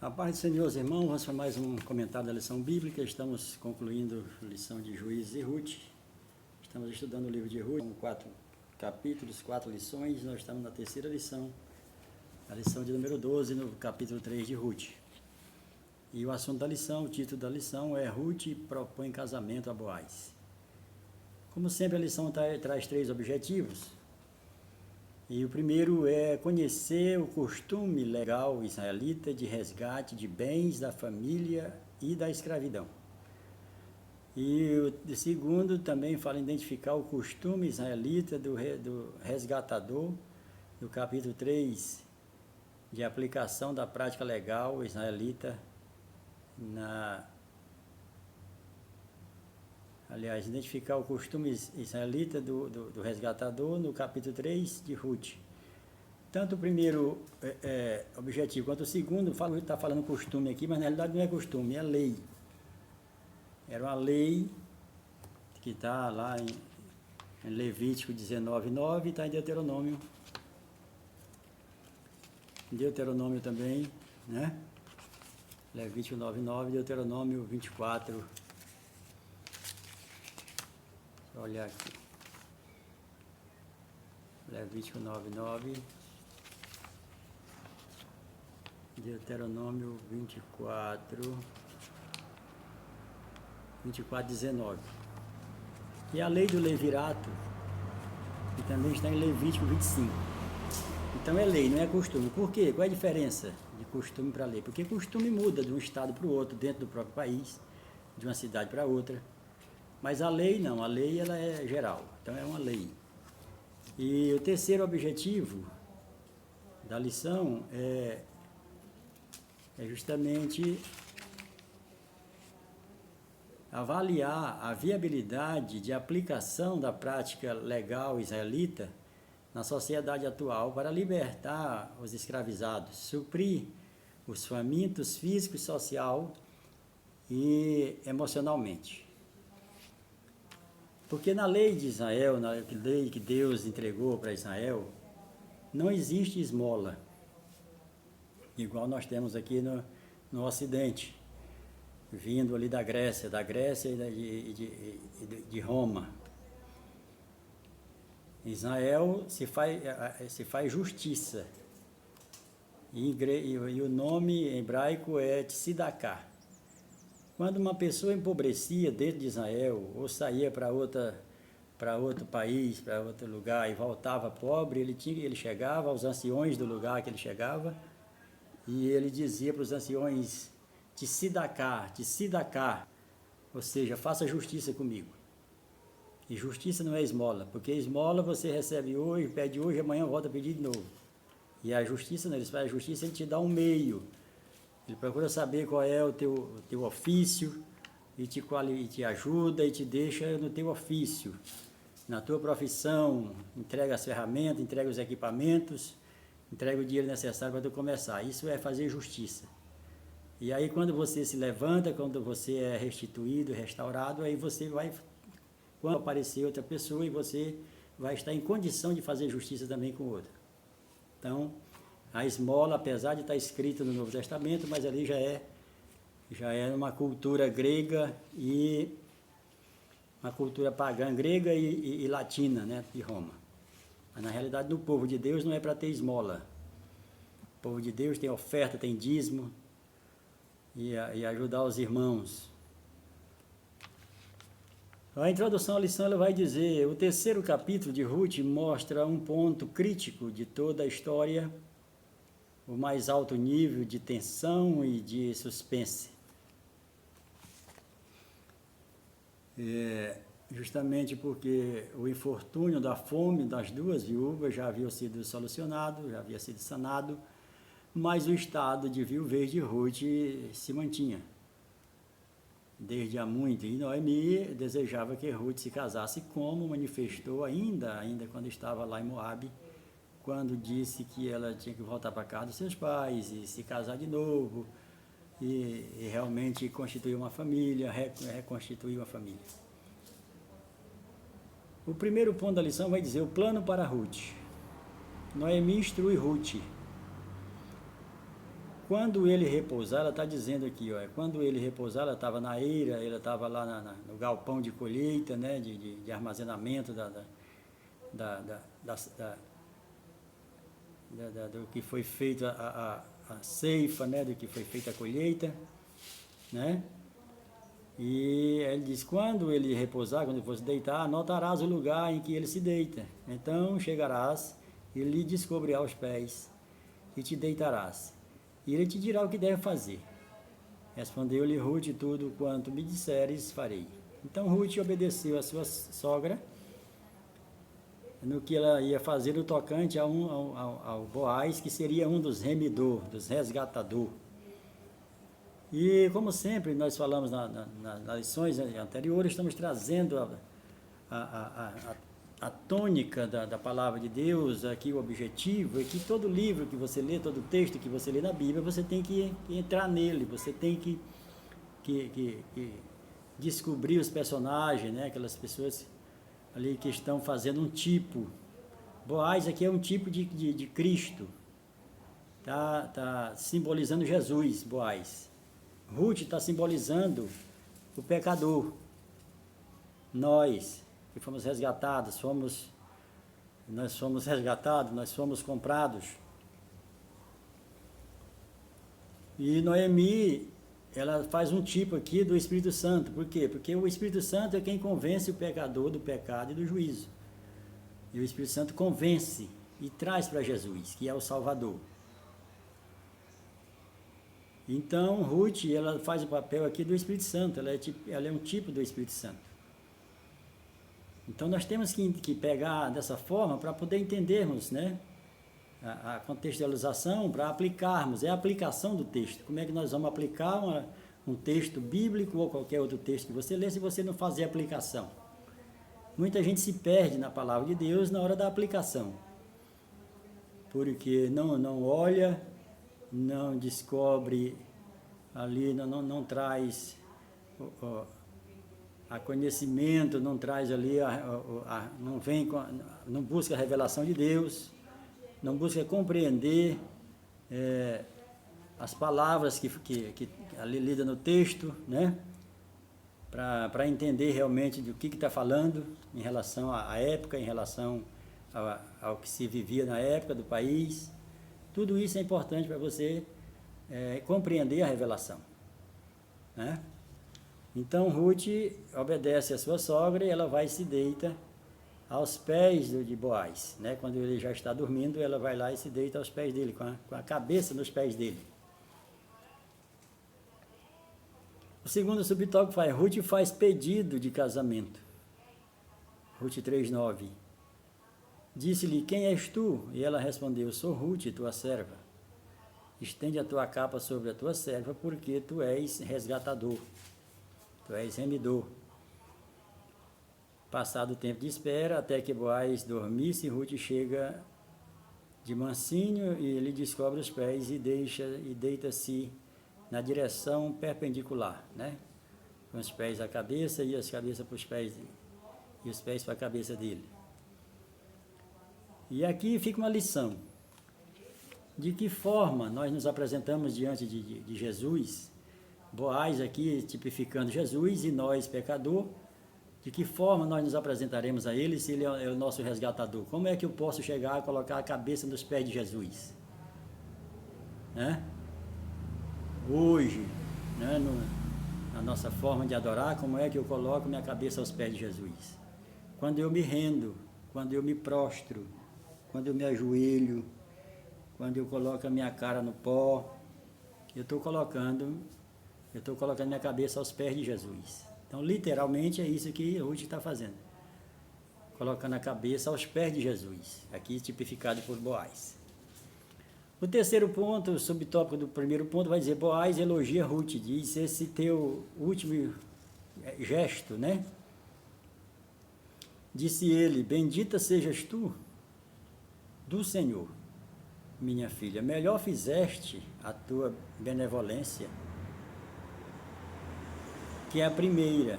A paz do Senhor, irmãos, vamos para mais um comentário da lição bíblica. Estamos concluindo a lição de Juízes e Ruth. Estamos estudando o livro de Ruth, são 4 capítulos, 4 lições. Nós estamos na terceira lição, a lição de número 12, no capítulo 3 de Ruth. E o assunto da lição, o título da lição é Ruth propõe casamento a Boaz. Como sempre, a lição traz 3 objetivos. E o primeiro é conhecer o costume legal israelita de resgate de bens da família e da escravidão. E o segundo também fala em identificar o costume israelita do resgatador, no capítulo 3, de aplicação da prática legal israelita identificar o costume israelita do resgatador no capítulo 3 de Ruth. Tanto o primeiro objetivo quanto o segundo, está falando costume aqui, mas na realidade não é costume, é lei. Era uma lei que está lá em Levítico 19:9 e está em Deuteronômio. Deuteronômio também, né? Levítico 9:9, Deuteronômio 24. Vou olhar aqui. Levítico 9:9. Deuteronômio 24:19. E a lei do levirato, que também está em Levítico 25. Então é lei, não é costume. Por quê? Qual é a diferença de costume para lei? Porque costume muda de um estado para o outro, dentro do próprio país, de uma cidade para outra. Mas a lei não, a lei ela é geral, então é uma lei. E o terceiro objetivo da lição é justamente avaliar a viabilidade de aplicação da prática legal israelita na sociedade atual para libertar os escravizados, suprir os famintos físico, social e emocionalmente. Porque na lei de Israel, na lei que Deus entregou para Israel, não existe esmola, igual nós temos aqui no Ocidente, vindo ali da Grécia e de Roma. Em Israel se faz justiça, e o nome hebraico é tzedakah. Quando uma pessoa empobrecia dentro de Israel, ou saía para outro país, para outro lugar e voltava pobre, ele chegava aos anciões do lugar que ele chegava e ele dizia para os anciões, tzedakah, ou seja, faça justiça comigo. E justiça não é esmola, porque esmola você recebe hoje, pede hoje, amanhã volta a pedir de novo. E a justiça não, ele faz a justiça, ele te dá um meio. Ele procura saber qual é o teu ofício e te ajuda e te deixa no teu ofício, na tua profissão, entrega as ferramentas, entrega os equipamentos, entrega o dinheiro necessário para tu começar. Isso é fazer justiça. E aí quando você se levanta, quando você é restituído, restaurado, aí você vai, quando aparecer outra pessoa, e você vai estar em condição de fazer justiça também com outra. Então, a esmola, apesar de estar escrita no Novo Testamento, mas ali já é uma cultura grega e uma cultura pagã, grega e latina, né, de Roma. Mas na realidade, no povo de Deus não é para ter esmola. O povo de Deus tem oferta, tem dízimo e ajudar os irmãos. A introdução à lição ela vai dizer, o terceiro capítulo de Ruth mostra um ponto crítico de toda a história, o mais alto nível de tensão e de suspense. Justamente porque o infortúnio da fome das duas viúvas já havia sido solucionado, já havia sido sanado, mas o estado de viuvez de Ruth se mantinha desde há muito. E Noemi desejava que Ruth se casasse, como manifestou ainda quando estava lá em Moabe, quando disse que ela tinha que voltar para casa dos seus pais e se casar de novo e realmente constituir uma família, reconstituir uma família. O primeiro ponto da lição vai dizer o plano para Ruth. Noemi instrui Ruth. quando ele repousar, ela está dizendo aqui, ó, quando ele repousar, ela estava na eira, ela estava lá no galpão de colheita, né, de armazenamento do que foi feito a ceifa, né, do que foi feita a colheita, né? E ele diz, quando ele repousar, quando ele for se deitar, notarás o lugar em que ele se deita. Então chegarás e lhe descobrirás os pés e te deitarás. E ele te dirá o que deve fazer. Respondeu-lhe Ruth, tudo quanto me disseres farei. Então Ruth obedeceu a sua sogra no que ela ia fazer no tocante ao Boaz, que seria um dos remidor, dos resgatador. E como sempre nós falamos nas lições anteriores, estamos trazendo a tônica da palavra de Deus, aqui o objetivo é que todo livro que você lê, todo texto que você lê na Bíblia, você tem que entrar nele, você tem que descobrir os personagens, né? Aquelas pessoas ali que estão fazendo um tipo. Boaz aqui é um tipo de Cristo, tá simbolizando Jesus, Boaz. Ruth está simbolizando o pecador. Nós que fomos resgatados, nós fomos resgatados, nós fomos comprados. E Noemi, ela faz um tipo aqui do Espírito Santo. Por quê? Porque o Espírito Santo é quem convence o pecador do pecado e do juízo. E o Espírito Santo convence e traz para Jesus, que é o Salvador. Então, Ruth, ela faz o papel aqui do Espírito Santo, ela é um tipo do Espírito Santo. Então, nós temos que pegar dessa forma para poder entendermos, né, a contextualização, para aplicarmos, é a aplicação do texto. Como é que nós vamos aplicar um texto bíblico ou qualquer outro texto que você lê se você não fazer aplicação? Muita gente se perde na palavra de Deus na hora da aplicação, porque não olha, não descobre ali, não traz a conhecimento, não traz ali, não busca a revelação de Deus, não busca compreender as palavras que ali lida no texto, né? Para entender realmente do que está falando em relação à época, em relação ao que se vivia na época do país. Tudo isso é importante para você compreender a revelação, né? Então Ruth obedece a sua sogra e ela vai e se deita aos pés de Boaz, né? Quando ele já está dormindo, ela vai lá e se deita aos pés dele, com a cabeça nos pés dele. O segundo subtópico faz, Ruth faz pedido de casamento. Ruth 3:9. Disse-lhe, quem és tu? E ela respondeu, sou Ruth, tua serva. Estende a tua capa sobre a tua serva, porque tu és resgatador, tu és remidor. Passado o tempo de espera, até que Boaz dormisse, Ruth chega de mansinho e ele descobre os pés e deita-se na direção perpendicular, né? Com os pés à cabeça e as cabeças para os pés, e os pés para a cabeça dele. E aqui fica uma lição. De que forma nós nos apresentamos diante de Jesus? Boaz aqui tipificando Jesus e nós, pecador. De que forma nós nos apresentaremos a Ele se Ele é o nosso resgatador? Como é que eu posso chegar a colocar a cabeça nos pés de Jesus? Né? Hoje, né, na nossa forma de adorar, como é que eu coloco minha cabeça aos pés de Jesus? Quando eu me rendo, quando eu me prostro, quando eu me ajoelho, quando eu coloco a minha cara no pó, eu estou colocando minha cabeça aos pés de Jesus. Então, literalmente, é isso que Ruth está fazendo. Colocando a cabeça aos pés de Jesus, aqui tipificado por Boaz. O terceiro ponto, o subtópico do primeiro ponto, vai dizer, Boaz elogia Ruth, diz esse teu último gesto, né? Disse ele, bendita sejas tu do Senhor, minha filha, melhor fizeste a tua benevolência que a primeira,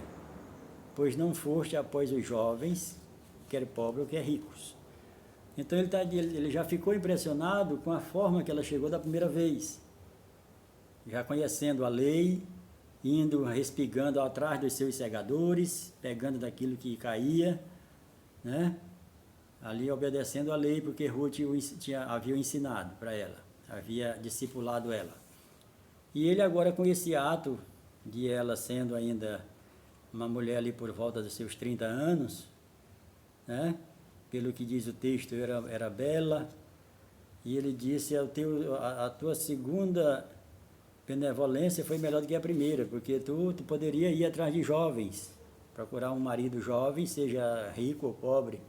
pois não foste após os jovens, quer pobres ou quer ricos. Então ele já ficou impressionado com a forma que ela chegou da primeira vez. já conhecendo a lei, indo, respigando atrás dos seus segadores, pegando daquilo que caía, né? Ali obedecendo a lei, porque Ruth havia ensinado para ela, havia discipulado ela. E ele agora, com esse ato de ela sendo ainda uma mulher ali por volta dos seus 30 anos, né? Pelo que diz o texto, era bela, e ele disse, a tua segunda benevolência foi melhor do que a primeira, porque tu poderia ir atrás de jovens, procurar um marido jovem, seja rico ou pobre,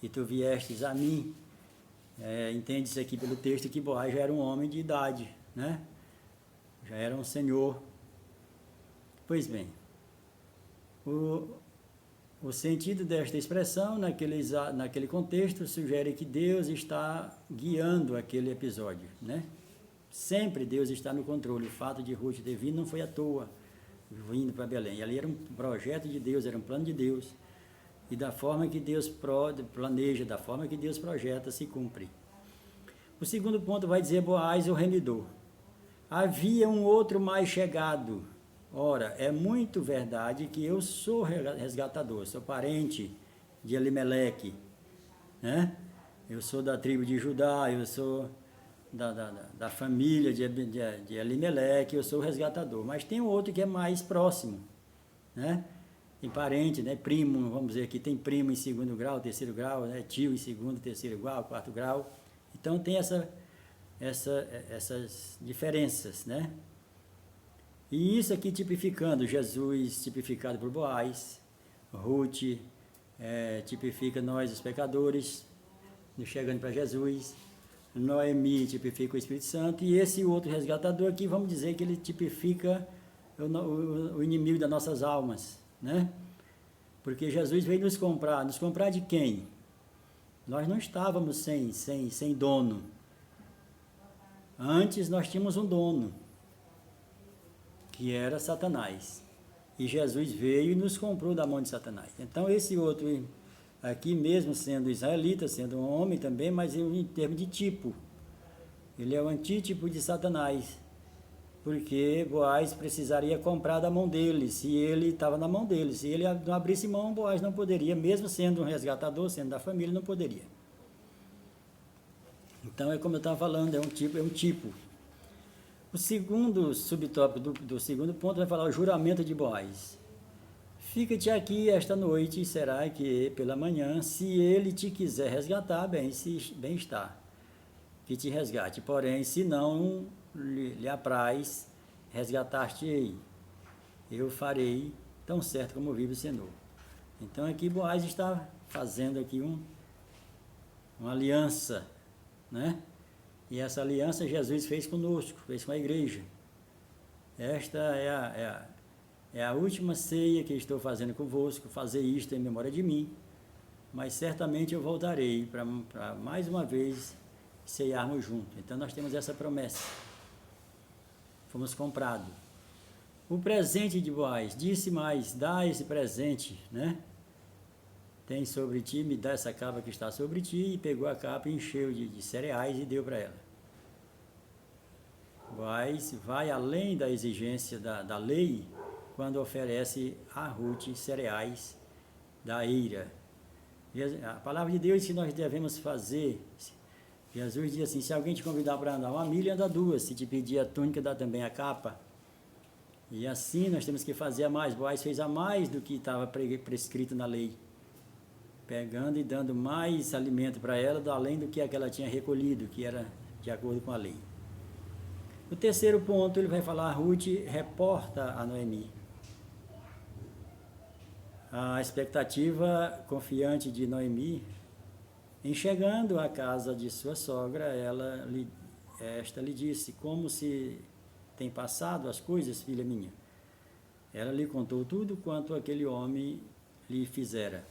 e tu viestes a mim. Entende-se aqui pelo texto que Boaz já era um homem de idade, né? Já era um senhor. Pois bem, o sentido desta expressão, naquele contexto, sugere que Deus está guiando aquele episódio, né? Sempre Deus está no controle. O fato de Ruth ter vindo não foi à toa, vindo para Belém. Ali era um projeto de Deus, era um plano de Deus. E da forma que Deus planeja, da forma que Deus projeta, se cumpre. O segundo ponto vai dizer Boaz, o remidor. Havia um outro mais chegado. Ora, é muito verdade que eu sou resgatador, sou parente de Elimeleque, né? Eu sou da tribo de Judá, eu sou da família de Elimeleque, eu sou o resgatador. Mas tem um outro que é mais próximo, né? Tem parente, né? Primo, vamos dizer que tem primo em 2º grau, 3º grau, né? Tio em 2º, 3º grau, 4º grau. Então tem essas diferenças, né? E isso aqui tipificando Jesus, tipificado por Boaz, Ruth, tipifica nós os pecadores, chegando para Jesus, Noemi tipifica o Espírito Santo, e esse outro resgatador aqui, vamos dizer que ele tipifica o inimigo das nossas almas, né? Porque Jesus veio nos comprar de quem? Nós não estávamos sem dono. Antes nós tínhamos um dono, que era Satanás. E Jesus veio e nos comprou da mão de Satanás. Então esse outro aqui, mesmo sendo israelita, sendo um homem também, mas em termos de tipo, ele é o antítipo de Satanás, porque Boaz precisaria comprar da mão dele, se ele estava na mão dele. Se ele não abrisse mão, Boaz não poderia, mesmo sendo um resgatador, sendo da família, não poderia. Então é como eu estava falando, é um tipo. O segundo subtópico do segundo ponto vai falar o juramento de Boaz. Fica-te aqui esta noite, e será que pela manhã, se ele te quiser resgatar, bem está, que te resgate. Porém, se não lhe apraz, resgatar-te-ei. Eu farei tão certo como vive o Senhor. Então aqui Boaz está fazendo aqui uma aliança, né? E essa aliança Jesus fez conosco, fez com a igreja. Esta é a última ceia que estou fazendo convosco, fazer isto em memória de mim, mas certamente eu voltarei para mais uma vez ceiarmos juntos. Então nós temos essa promessa. Fomos comprados. O presente de Boaz, disse mais, dá esse presente, né? Tem sobre ti, me dá essa capa que está sobre ti, e pegou a capa e encheu de cereais e deu para ela. Boaz vai além da exigência da lei, quando oferece a Ruth cereais da eira. A palavra de Deus que nós devemos fazer, Jesus diz assim, se alguém te convidar para andar 1 milha, anda 2, se te pedir a túnica, dá também a capa. E assim nós temos que fazer a mais. Boaz fez a mais do que estava prescrito na lei, pegando e dando mais alimento para ela, além do que ela tinha recolhido, que era de acordo com a lei. O terceiro ponto, ele vai falar, Ruth reporta a Noemi. A expectativa confiante de Noemi, em chegando à casa de sua sogra, esta lhe disse, como se tem passado as coisas, filha minha? Ela lhe contou tudo quanto aquele homem lhe fizera.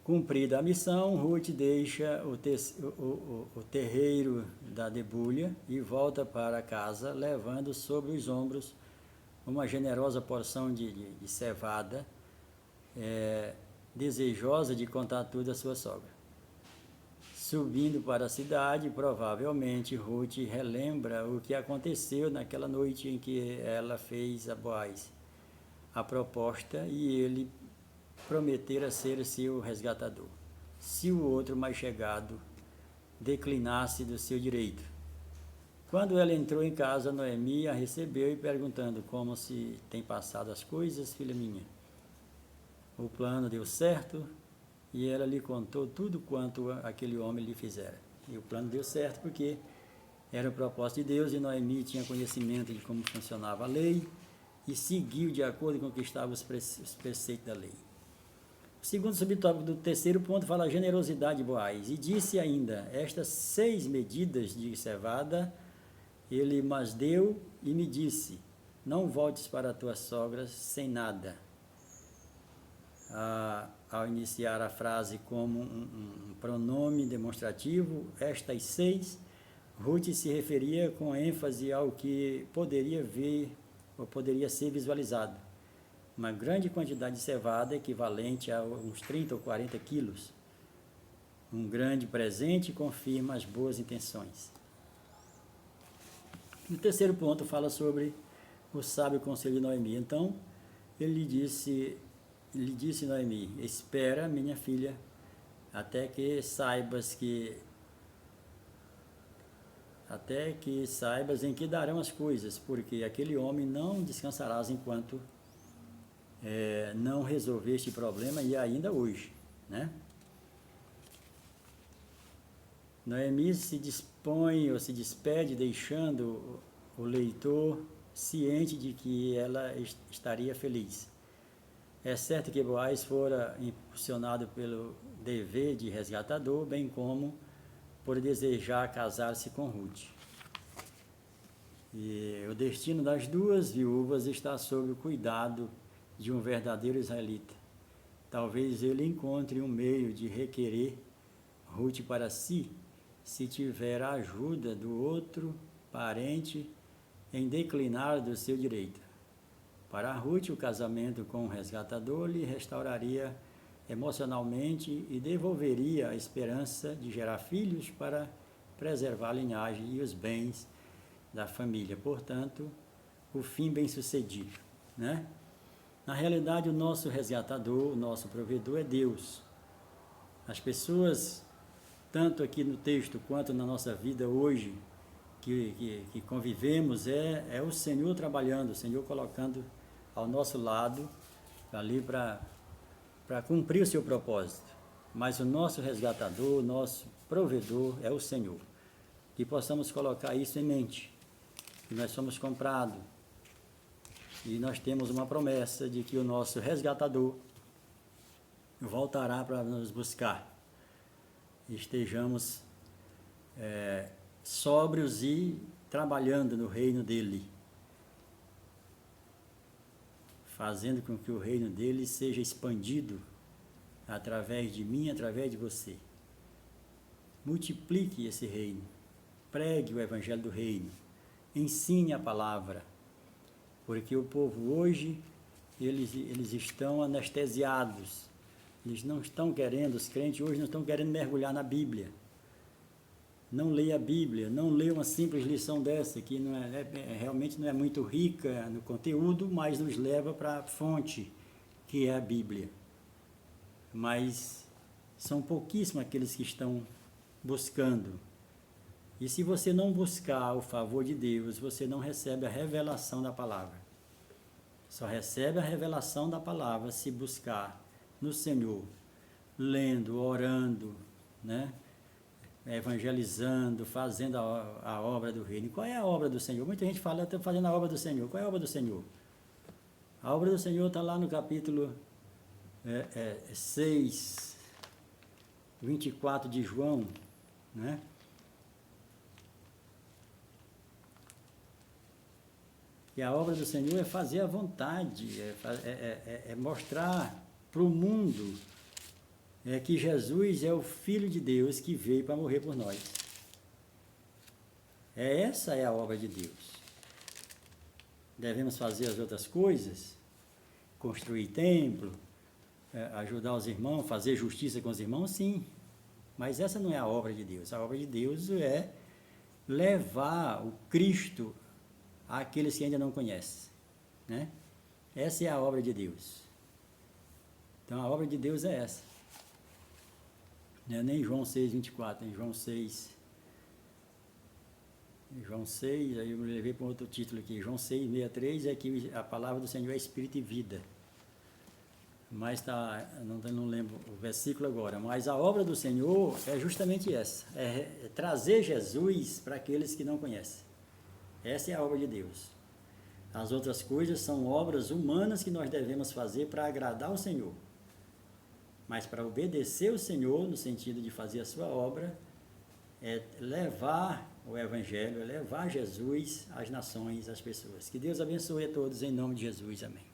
Cumprida a missão, Ruth deixa o terreiro da debulha e volta para casa, levando sobre os ombros uma generosa porção de cevada, desejosa de contar tudo à sua sogra. Subindo para a cidade, provavelmente Ruth relembra o que aconteceu naquela noite em que ela fez a Boaz a proposta e ele prometera ser seu resgatador, se o outro mais chegado declinasse do seu direito. Quando ela entrou em casa, Noemi a recebeu e perguntando: como se tem passado as coisas, filha minha? O plano deu certo? E ela lhe contou tudo quanto aquele homem lhe fizera. E o plano deu certo porque era o propósito de Deus e Noemi tinha conhecimento de como funcionava a lei e seguiu de acordo com o que estavam os preceitos da lei. O segundo subtópico do terceiro ponto fala a generosidade de Boaz. E disse ainda: estas 6 medidas de cevada ele mas deu e me disse: não voltes para a tua sogra sem nada. Ao iniciar a frase como um pronome demonstrativo, estas 6, Ruth se referia com ênfase ao que poderia ver ou poderia ser visualizado. Uma grande quantidade de cevada, equivalente a uns 30 ou 40 quilos. Um grande presente confirma as boas intenções. O terceiro ponto fala sobre o sábio conselho de Noemi. Então, ele disse Noemi: espera, minha filha, até que saibas em que darão as coisas, porque aquele homem não descansarás enquanto não resolver este problema, e ainda hoje, né? Noemi se dispõe ou se despede, deixando o leitor ciente de que ela estaria feliz. É certo que Boaz fora impulsionado pelo dever de resgatador, bem como por desejar casar-se com Ruth. E o destino das 2 viúvas está sob o cuidado de um verdadeiro israelita. Talvez ele encontre um meio de requerer Ruth para si, se tiver a ajuda do outro parente em declinar do seu direito. Para Ruth, o casamento com o resgatador lhe restauraria emocionalmente e devolveria a esperança de gerar filhos para preservar a linhagem e os bens da família. Portanto, o fim bem-sucedido, né? Na realidade, o nosso resgatador, o nosso provedor é Deus. As pessoas, tanto aqui no texto quanto na nossa vida hoje, que convivemos, é o Senhor trabalhando, o Senhor colocando ao nosso lado, ali para cumprir o seu propósito. Mas o nosso resgatador, o nosso provedor é o Senhor. Que possamos colocar isso em mente, que nós somos comprados, e nós temos uma promessa de que o nosso resgatador voltará para nos buscar. Estejamos sóbrios e trabalhando no reino dele, fazendo com que o reino dele seja expandido através de mim, através de você. Multiplique esse reino, pregue o evangelho do reino, ensine a palavra, porque o povo hoje, eles estão anestesiados, eles não estão querendo, os crentes hoje não estão querendo mergulhar na Bíblia. Não leia a Bíblia, não leia uma simples lição dessa, que realmente não é muito rica no conteúdo, mas nos leva para a fonte, que é a Bíblia. Mas são pouquíssimos aqueles que estão buscando. E se você não buscar o favor de Deus, você não recebe a revelação da palavra. Só recebe a revelação da palavra se buscar no Senhor, lendo, orando, né? Evangelizando, fazendo a obra do reino. Qual é a obra do Senhor? Muita gente fala: eu estou fazendo a obra do Senhor. Qual é a obra do Senhor? A obra do Senhor está lá no capítulo 6, 24 de João, né? E a obra do Senhor é fazer a vontade, é mostrar para o mundo que Jesus é o Filho de Deus que veio para morrer por nós. Essa é a obra de Deus. Devemos fazer as outras coisas, construir templo, ajudar os irmãos, fazer justiça com os irmãos, sim. Mas essa não é a obra de Deus. A obra de Deus é levar o Cristo àqueles que ainda não conhecem, né? Essa é a obra de Deus. Então a obra de Deus é essa. Não é nem João 6,24, em João 6, aí eu me levei para um outro título aqui, João 6,63, é que a palavra do Senhor é espírito e vida. Mas não lembro o versículo agora, mas a obra do Senhor é justamente essa, é trazer Jesus para aqueles que não conhecem. Essa é a obra de Deus. As outras coisas são obras humanas que nós devemos fazer para agradar o Senhor. Mas para obedecer o Senhor, no sentido de fazer a sua obra, é levar o Evangelho, é levar Jesus às nações, às pessoas. Que Deus abençoe a todos, em nome de Jesus. Amém.